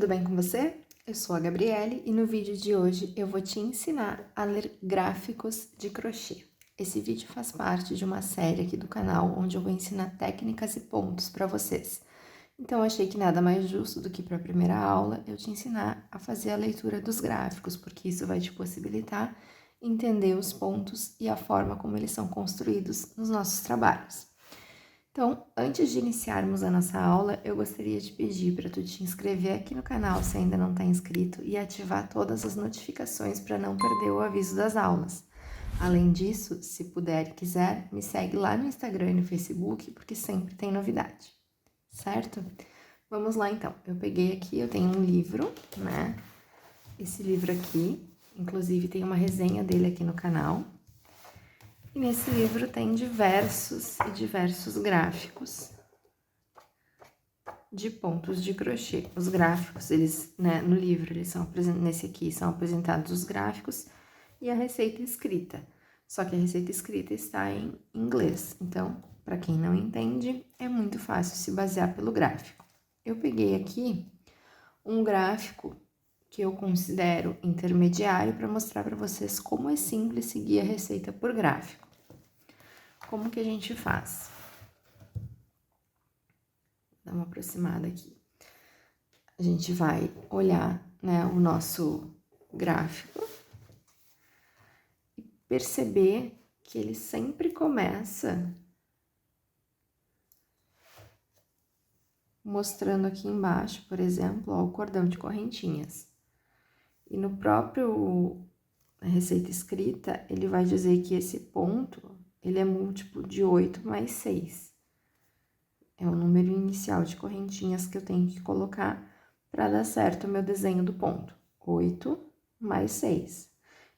bem com você? Eu sou a Gabriele e no vídeo de hoje eu vou te ensinar a ler gráficos de crochê. Esse vídeo faz parte de uma série aqui do canal onde eu vou ensinar técnicas e pontos para vocês. Então, achei que nada mais justo do que para a primeira aula eu te ensinar a fazer a leitura dos gráficos, porque isso vai te possibilitar entender os pontos e a forma como eles são construídos nos nossos trabalhos. Então, antes de iniciarmos a nossa aula, eu gostaria de pedir para tu te inscrever aqui no canal se ainda não está inscrito e ativar todas as notificações para não perder o aviso das aulas. Além disso, se puder e quiser, me segue lá no Instagram e no Facebook, porque sempre tem novidade, certo? Vamos lá então. Eu peguei aqui, eu tenho um livro, né? Esse livro aqui, inclusive tem uma resenha dele aqui no canal. E nesse livro tem diversos gráficos de pontos de crochê. Os gráficos, eles, né, no livro, eles são nesse aqui são apresentados os gráficos e a receita escrita. Só que a receita escrita está em inglês. Então, para quem não entende, é muito fácil se basear pelo gráfico. Eu peguei aqui um gráfico que eu considero intermediário para mostrar para vocês como é simples seguir a receita por gráfico. Como que a gente faz? Vou dar uma aproximada aqui. A gente vai olhar, né, o nosso gráfico e perceber que ele sempre começa mostrando aqui embaixo, por exemplo, ó, o cordão de correntinhas. E no próprio receita escrita, ele vai dizer que esse ponto, ele é múltiplo de 8 mais 6. É o número inicial de correntinhas que eu tenho que colocar para dar certo o meu desenho do ponto. 8 mais 6.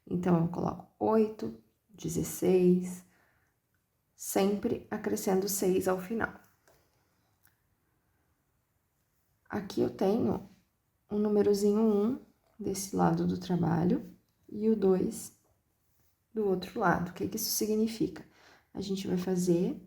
Então, eu coloco 8, 16, sempre acrescendo 6 ao final. Aqui eu tenho um númerozinho 1 desse lado do trabalho e o 2 do outro lado. O que que isso significa? A gente vai fazer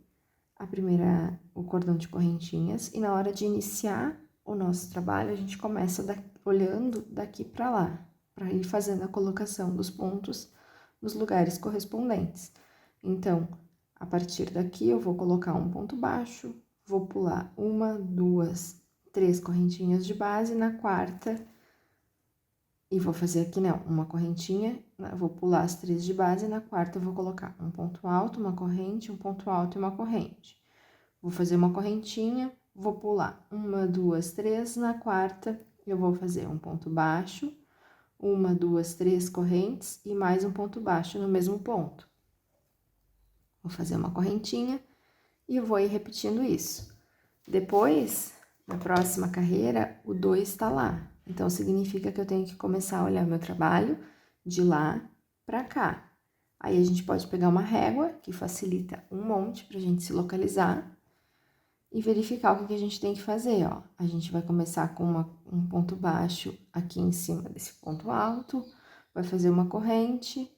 o cordão de correntinhas e na hora de iniciar o nosso trabalho, a gente começa olhando daqui para lá, para ir fazendo a colocação dos pontos nos lugares correspondentes. Então, a partir daqui eu vou colocar um ponto baixo, vou pular 1, 2, 3 correntinhas de base, na quarta, e vou fazer aqui, não, uma correntinha, vou pular as 3 de base, na quarta eu vou colocar um ponto alto, uma corrente, um ponto alto e uma corrente. Vou fazer uma correntinha, vou pular 1, 2, 3, na quarta eu vou fazer um ponto baixo, 1, 2, 3 correntes e mais um ponto baixo no mesmo ponto. Vou fazer uma correntinha e vou ir repetindo isso. Depois, na próxima carreira, o 2 está lá. Então, significa que eu tenho que começar a olhar meu trabalho de lá para cá. Aí, a gente pode pegar uma régua, que facilita um monte pra gente se localizar, e verificar o que a gente tem que fazer, ó. A gente vai começar com um ponto baixo aqui em cima desse ponto alto, vai fazer uma corrente,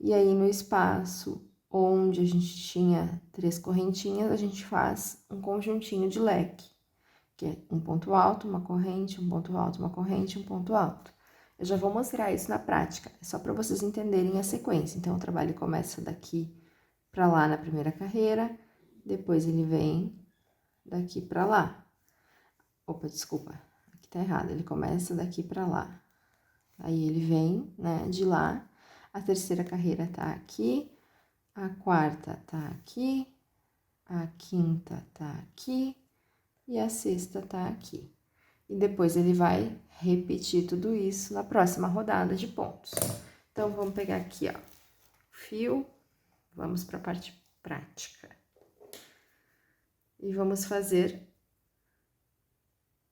e aí no espaço onde a gente tinha 3 correntinhas, a gente faz um conjuntinho de leque, que é um ponto alto, uma corrente, um ponto alto, uma corrente, um ponto alto. Eu já vou mostrar isso na prática, é só para vocês entenderem a sequência. Então, o trabalho começa daqui para lá na primeira carreira, depois ele vem daqui para lá. Opa, desculpa, aqui tá errado, ele começa daqui para lá. Aí, ele vem, né, de lá, a terceira carreira tá aqui, a quarta tá aqui, a quinta tá aqui e a sexta tá aqui. E depois ele vai repetir tudo isso na próxima rodada de pontos. Então, vamos pegar aqui, ó, fio, vamos para a parte prática. E vamos fazer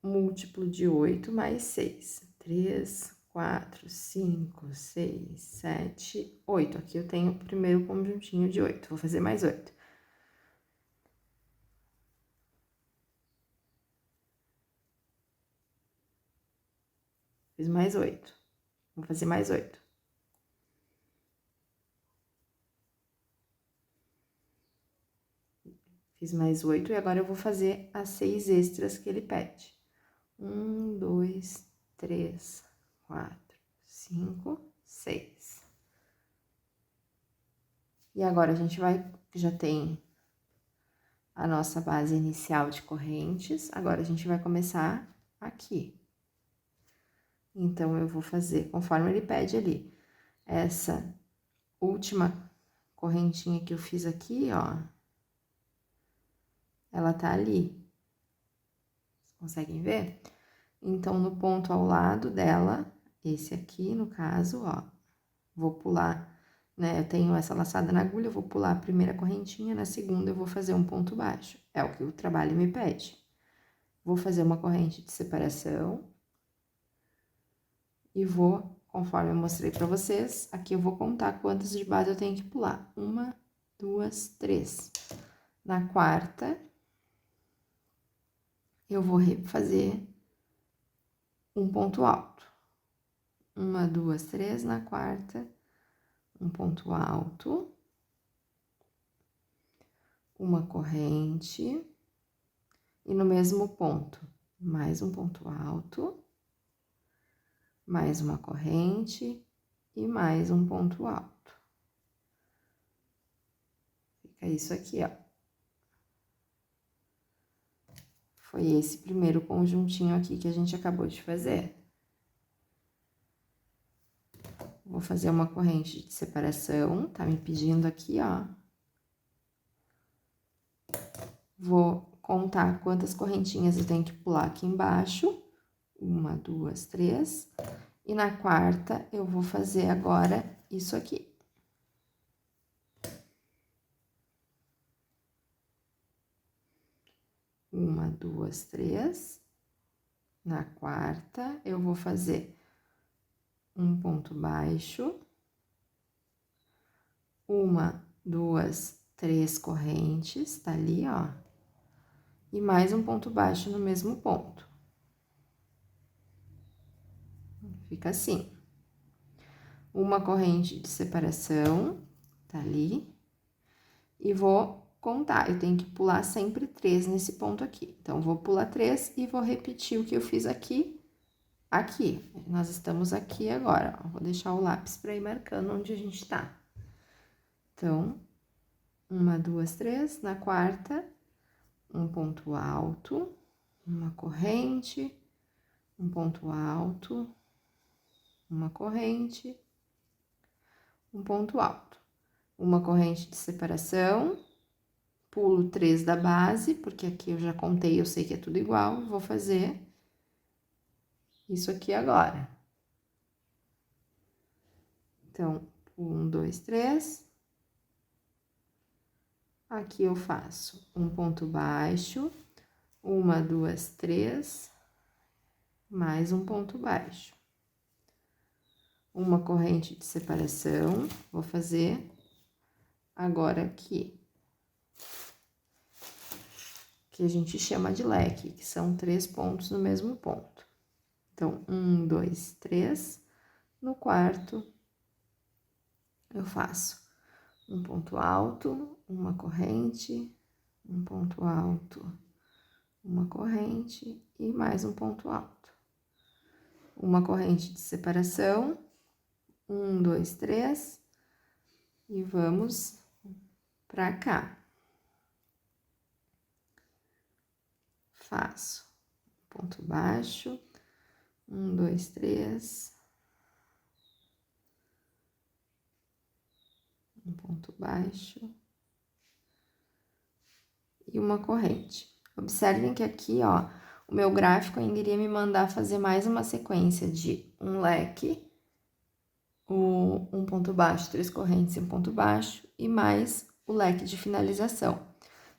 múltiplo de 8 mais 6. 3, 4, 5, 6, 7, 8. Aqui eu tenho o primeiro conjuntinho de 8. Vou fazer mais 8. Fiz mais 8. Vou fazer mais 8. Fiz mais 8 e agora eu vou fazer as 6 extras que ele pede. 1, 2, 3, 4, 5, 6. E agora a gente já tem a nossa base inicial de correntes, agora a gente vai começar aqui. Então, eu vou fazer, conforme ele pede ali, essa última correntinha que eu fiz aqui, ó, ela tá ali. Vocês conseguem ver? Então, no ponto ao lado dela, esse aqui, no caso, ó, vou pular, né? Eu tenho essa laçada na agulha, eu vou pular a primeira correntinha, na segunda eu vou fazer um ponto baixo. É o que o trabalho me pede. Vou fazer uma corrente de separação. E vou, conforme eu mostrei pra vocês, aqui eu vou contar quantas de base eu tenho que pular. 1, 2, 3. Na quarta, eu vou fazer um ponto alto. 1, 2, 3, na quarta, um ponto alto, uma corrente, e no mesmo ponto, mais um ponto alto, mais uma corrente e mais um ponto alto. Fica isso aqui, ó. Foi esse primeiro conjuntinho aqui que a gente acabou de fazer. Vou fazer uma corrente de separação, tá me pedindo aqui, ó. Vou contar quantas correntinhas eu tenho que pular aqui embaixo. 1, 2, 3. E na quarta, eu vou fazer agora isso aqui. Uma, duas, três. Na quarta, eu vou fazer um ponto baixo. 1, 2, 3 correntes, tá ali, ó. E mais um ponto baixo no mesmo ponto. Fica assim. Uma corrente de separação, tá ali. E vou contar, eu tenho que pular sempre 3 nesse ponto aqui. Então, vou pular 3 e vou repetir o que eu fiz aqui. Aqui, nós estamos aqui agora, ó. Vou deixar o lápis para ir marcando onde a gente tá. Então, 1, 2, 3, na quarta, um ponto alto, uma corrente, um ponto alto, uma corrente, um ponto alto. Uma corrente de separação, pulo 3 da base, porque aqui eu já contei, eu sei que é tudo igual, vou fazer isso aqui agora. Então, 1, 2, 3. Aqui eu faço um ponto baixo, 1, 2, 3, mais um ponto baixo. Uma corrente de separação, vou fazer agora aqui, que a gente chama de leque, que são 3 pontos no mesmo ponto. Então, 1, 2, 3, no quarto, eu faço um ponto alto, uma corrente, um ponto alto, uma corrente e mais um ponto alto. Uma corrente de separação, 1, 2, 3, e vamos pra cá. Faço ponto baixo, 1, 2, 3, um ponto baixo e uma corrente. Observem que aqui, ó, o meu gráfico ainda iria me mandar fazer mais uma sequência de um leque, um ponto baixo, 3 correntes e um ponto baixo, e mais o leque de finalização.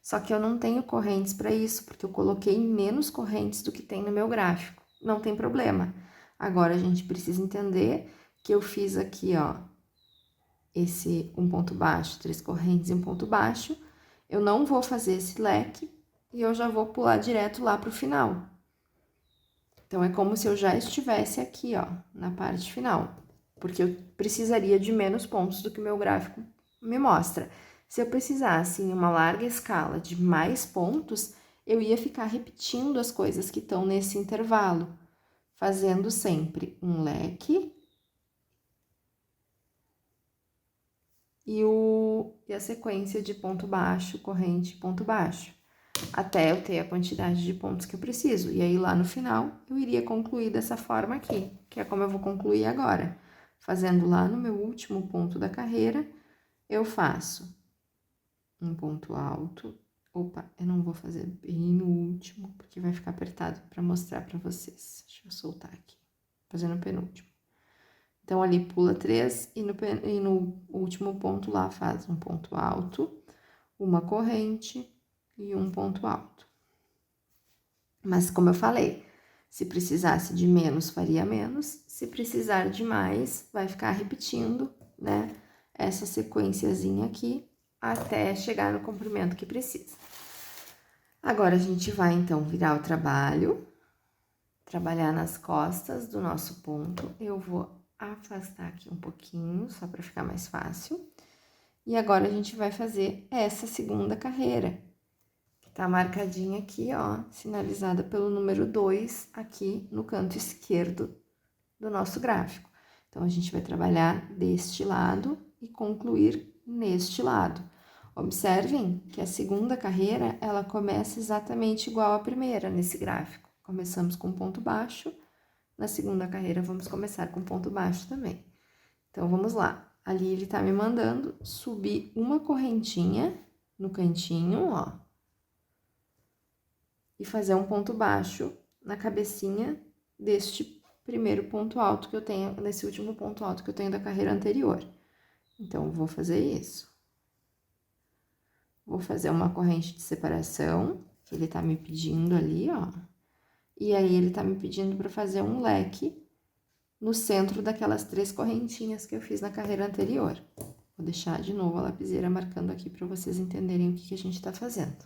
Só que eu não tenho correntes para isso, porque eu coloquei menos correntes do que tem no meu gráfico. Não tem problema. Agora, a gente precisa entender que eu fiz aqui, ó, esse um ponto baixo, 3 correntes e um ponto baixo. Eu não vou fazer esse leque e eu já vou pular direto lá pro final. Então, é como se eu já estivesse aqui, ó, na parte final. Porque eu precisaria de menos pontos do que o meu gráfico me mostra. Se eu precisasse em uma larga escala de mais pontos, eu ia ficar repetindo as coisas que estão nesse intervalo. fazendo sempre um leque e a sequência de ponto baixo, corrente, ponto baixo, até eu ter a quantidade de pontos que eu preciso. E aí, lá no final, eu iria concluir dessa forma aqui, que é como eu vou concluir agora. Fazendo lá no meu último ponto da carreira, eu faço um ponto alto. Opa, eu não vou fazer bem no último, porque vai ficar apertado para mostrar para vocês. Deixa eu soltar aqui, fazendo o penúltimo. Então, ali pula 3 e no último ponto lá faz um ponto alto, uma corrente e um ponto alto. Mas, como eu falei, se precisasse de menos, faria menos. Se precisar de mais, vai ficar repetindo, né, essa sequenciazinha aqui até chegar no comprimento que precisa. Agora, a gente vai, então, virar o trabalho, trabalhar nas costas do nosso ponto. Eu vou afastar aqui um pouquinho, só para ficar mais fácil. E agora, a gente vai fazer essa segunda carreira, que tá marcadinha aqui, ó, sinalizada pelo número 2 aqui no canto esquerdo do nosso gráfico. Então, a gente vai trabalhar deste lado e concluir neste lado. Observem que a segunda carreira, ela começa exatamente igual à primeira nesse gráfico. Começamos com ponto baixo, na segunda carreira vamos começar com ponto baixo também. Então, vamos lá. Ali ele tá me mandando subir uma correntinha no cantinho, ó, e fazer um ponto baixo na cabecinha deste primeiro ponto alto que eu tenho, nesse último ponto alto que eu tenho da carreira anterior. Então, vou fazer isso. Vou fazer uma corrente de separação, que ele tá me pedindo ali, ó. E aí, ele tá me pedindo para fazer um leque no centro daquelas 3 correntinhas que eu fiz na carreira anterior. Vou deixar de novo a lapiseira marcando aqui para vocês entenderem o que a gente tá fazendo.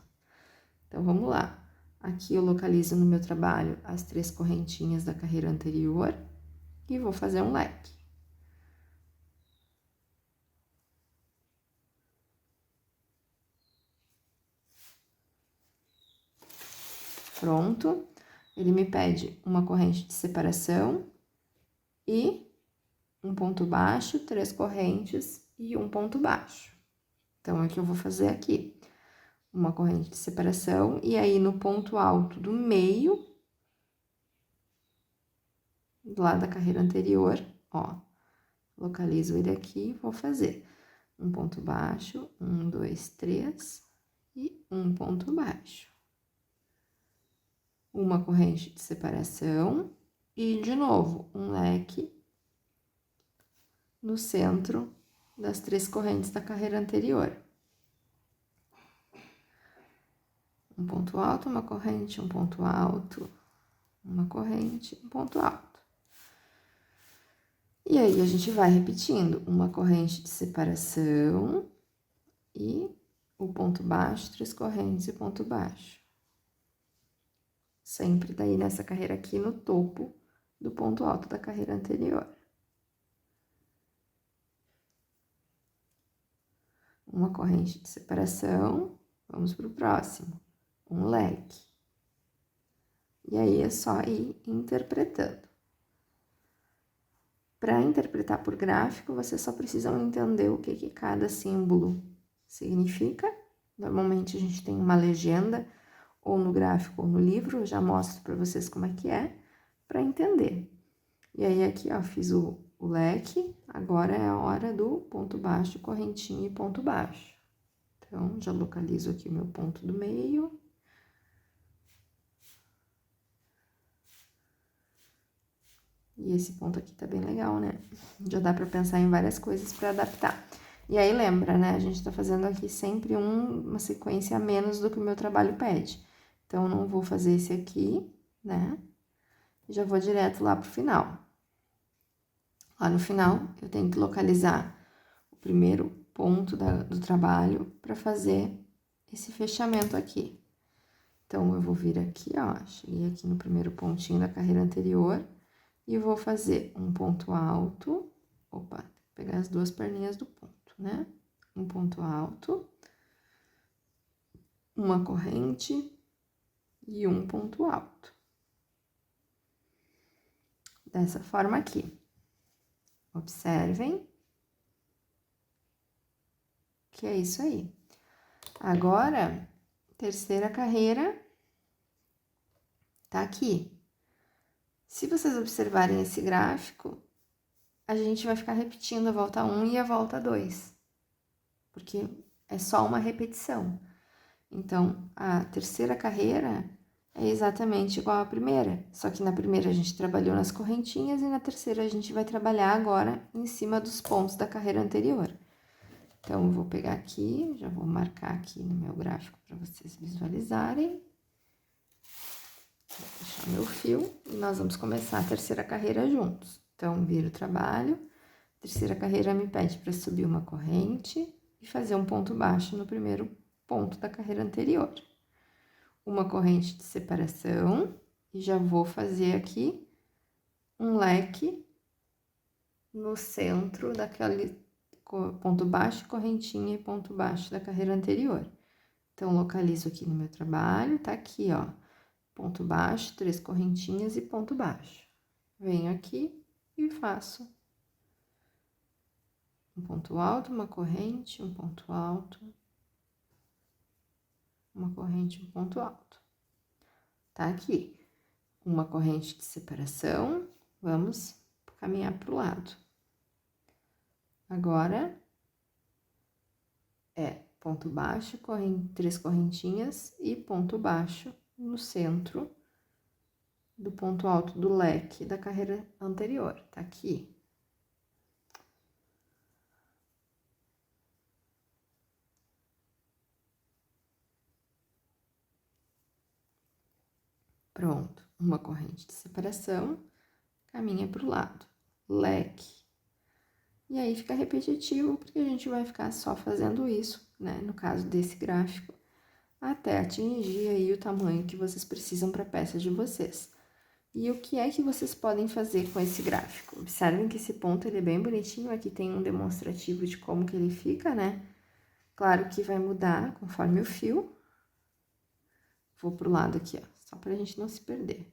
Então, vamos lá. Aqui eu localizo no meu trabalho as 3 correntinhas da carreira anterior e vou fazer um leque. Pronto. Ele me pede uma corrente de separação e um ponto baixo, 3 correntes e um ponto baixo. Então, é o que eu vou fazer aqui. Uma corrente de separação e aí no ponto alto do meio, do lado da carreira anterior, ó, localizo ele aqui e vou fazer um ponto baixo, 1, 2, 3 e um ponto baixo. Uma corrente de separação e, de novo, um leque no centro das 3 correntes da carreira anterior. Um ponto alto, uma corrente, um ponto alto, uma corrente, um ponto alto. E aí, a gente vai repetindo uma corrente de separação e o ponto baixo, 3 correntes e ponto baixo. Sempre daí nessa carreira aqui no topo do ponto alto da carreira anterior. Uma corrente de separação, vamos para o próximo, um leque. E aí, é só ir interpretando. Para interpretar por gráfico, vocês só precisam entender o que cada símbolo significa. Normalmente, a gente tem uma legenda, ou no gráfico ou no livro, eu já mostro para vocês como é que é, para entender. E aí, aqui, ó, fiz o leque, agora é a hora do ponto baixo, correntinha e ponto baixo. Então, já localizo aqui o meu ponto do meio. E esse ponto aqui tá bem legal, né? Já dá pra pensar em várias coisas pra adaptar. E aí, lembra, né? A gente tá fazendo aqui sempre uma sequência a menos do que o meu trabalho pede. Então, eu não vou fazer esse aqui, né? Já vou direto lá pro final. Lá no final, eu tenho que localizar o primeiro ponto do trabalho pra fazer esse fechamento aqui. Então, eu vou vir aqui, ó, cheguei aqui no primeiro pontinho da carreira anterior e vou fazer um ponto alto, opa, tem que pegar as 2 perninhas do ponto, né? Um ponto alto, uma corrente e um ponto alto. dessa forma aqui. Observem. Que é isso aí. Agora, terceira carreira tá aqui. Se vocês observarem esse gráfico, a gente vai ficar repetindo a volta 1 e a volta 2, porque é só uma repetição. Então, a terceira carreira é exatamente igual à primeira, só que na primeira a gente trabalhou nas correntinhas e na terceira a gente vai trabalhar agora em cima dos pontos da carreira anterior. Então, eu vou pegar aqui, já vou marcar aqui no meu gráfico para vocês visualizarem. Vou puxar meu fio e nós vamos começar a terceira carreira juntos. Então, viro o trabalho, terceira carreira me pede para subir uma corrente e fazer um ponto baixo no primeiro ponto da carreira anterior. Uma corrente de separação e já vou fazer aqui um leque no centro daquele ponto baixo, correntinha e ponto baixo da carreira anterior. Então, localizo aqui no meu trabalho, tá aqui, ó, ponto baixo, 3 correntinhas e ponto baixo. Venho aqui e faço um ponto alto, uma corrente, um ponto alto, uma corrente, um ponto alto. Tá aqui, uma corrente de separação, vamos caminhar pro lado. Agora, é ponto baixo, 3 correntinhas e ponto baixo no centro do ponto alto do leque da carreira anterior, tá aqui. Pronto, uma corrente de separação, caminha pro lado, leque. E aí fica repetitivo, porque a gente vai ficar só fazendo isso, né, no caso desse gráfico, até atingir aí o tamanho que vocês precisam para a peça de vocês. E o que é que vocês podem fazer com esse gráfico? Observem que esse ponto ele é bem bonitinho, aqui tem um demonstrativo de como que ele fica, né? Claro que vai mudar conforme o fio. Vou pro lado aqui, ó, só pra gente não se perder.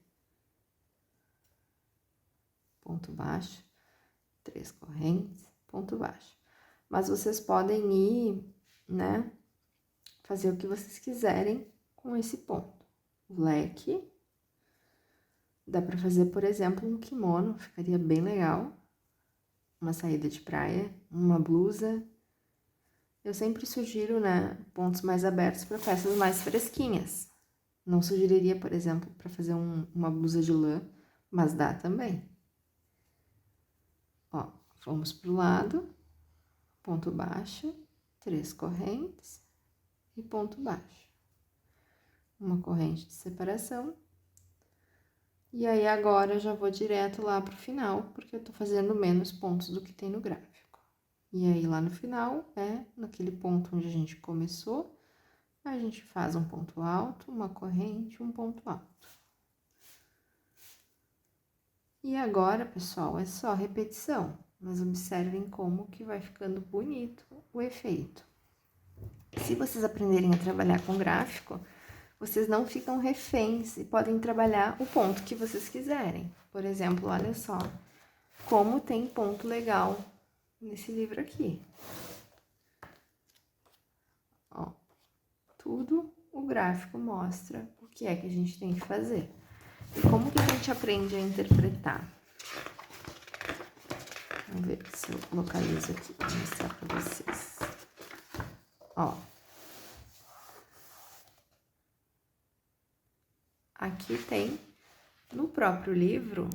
Ponto baixo, 3 correntes, ponto baixo. Mas vocês podem ir, né, fazer o que vocês quiserem com esse ponto. Leque. Dá pra fazer, por exemplo, um kimono, ficaria bem legal. Uma saída de praia, uma blusa. Eu sempre sugiro, né, pontos mais abertos para peças mais fresquinhas. Não sugeriria, por exemplo, para fazer uma blusa de lã, mas dá também. Ó, vamos pro lado, ponto baixo, 3 correntes e ponto baixo. Uma corrente de separação. E aí, agora, eu já vou direto lá pro final, porque eu tô fazendo menos pontos do que tem no gráfico. E aí, lá no final, naquele ponto onde a gente começou, a gente faz um ponto alto, uma corrente, um ponto alto. E agora, pessoal, é só repetição. Mas observem como que vai ficando bonito o efeito. Se vocês aprenderem a trabalhar com gráfico, vocês não ficam reféns e podem trabalhar o ponto que vocês quiserem. Por exemplo, olha só, como tem ponto legal nesse livro aqui. Ó, tudo o gráfico mostra o que é que a gente tem que fazer. E como que a gente aprende a interpretar? Vamos ver se eu localizo aqui para mostrar para vocês. Ó. Aqui tem, no próprio livro,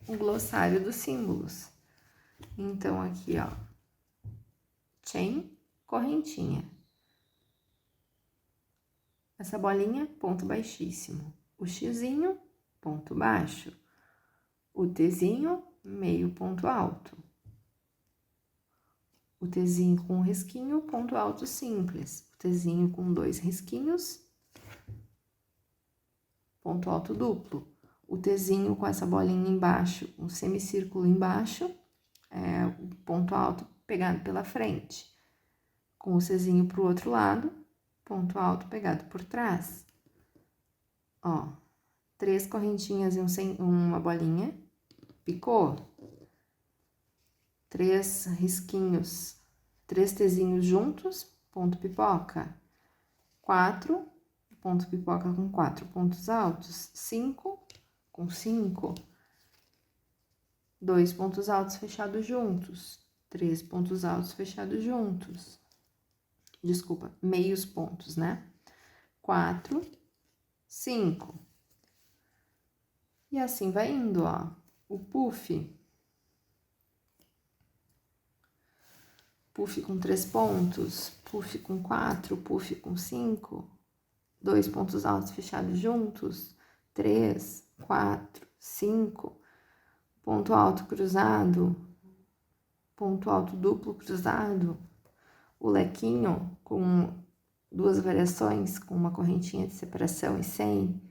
o glossário dos símbolos. Então, aqui, ó, chain, correntinha. Essa bolinha, ponto baixíssimo. O xizinho, ponto baixo. O Tzinho, meio ponto alto. O Tzinho com risquinho, ponto alto simples. O Tzinho com 2 risquinhos, ponto alto duplo. O Tzinho com essa bolinha embaixo, um semicírculo embaixo, o ponto alto pegado pela frente. Com o Czinho pro outro lado, ponto alto pegado por trás. Ó, 3 correntinhas e uma bolinha, picou. 3 risquinhos, 3 tezinhos juntos, ponto pipoca. 4, ponto pipoca com 4 pontos altos. 5, com 5. 2 pontos altos fechados juntos. 3 pontos altos fechados juntos. Desculpa, meios pontos, né? 4, 5. E assim vai indo, ó. O puff. Puff com 3 pontos, puff com 4, puff com 5. 2 pontos altos fechados juntos. 3, 4, 5. Ponto alto cruzado. Ponto alto duplo cruzado. O lequinho com 2 variações, com uma correntinha de separação e 100.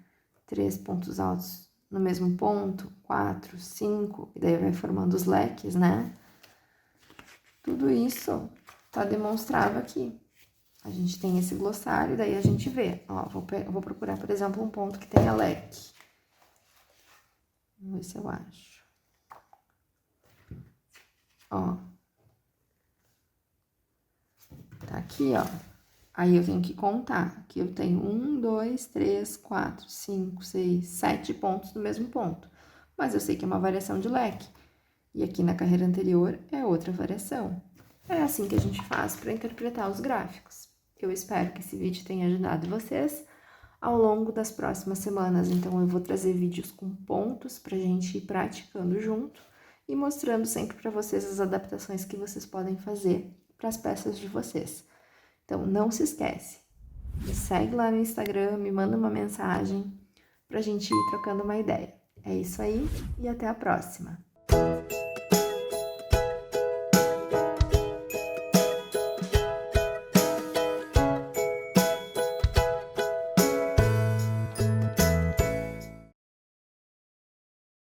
3 pontos altos no mesmo ponto, 4, 5, e daí vai formando os leques, né? Tudo isso tá demonstrado aqui. A gente tem esse glossário, daí a gente vê. Ó, vou procurar, por exemplo, um ponto que tenha leque. Vamos ver se eu acho. Ó. Tá aqui, ó. Aí eu tenho que contar. Aqui eu tenho 1, 2, 3, 4, 5, 6, 7 pontos no mesmo ponto. Mas eu sei que é uma variação de leque. E aqui na carreira anterior é outra variação. É assim que a gente faz para interpretar os gráficos. Eu espero que esse vídeo tenha ajudado vocês. Ao longo das próximas semanas, então, eu vou trazer vídeos com pontos para a gente ir praticando junto e mostrando sempre para vocês as adaptações que vocês podem fazer para as peças de vocês. Então, não se esquece, me segue lá no Instagram, me manda uma mensagem para a gente ir trocando uma ideia. É isso aí e até a próxima!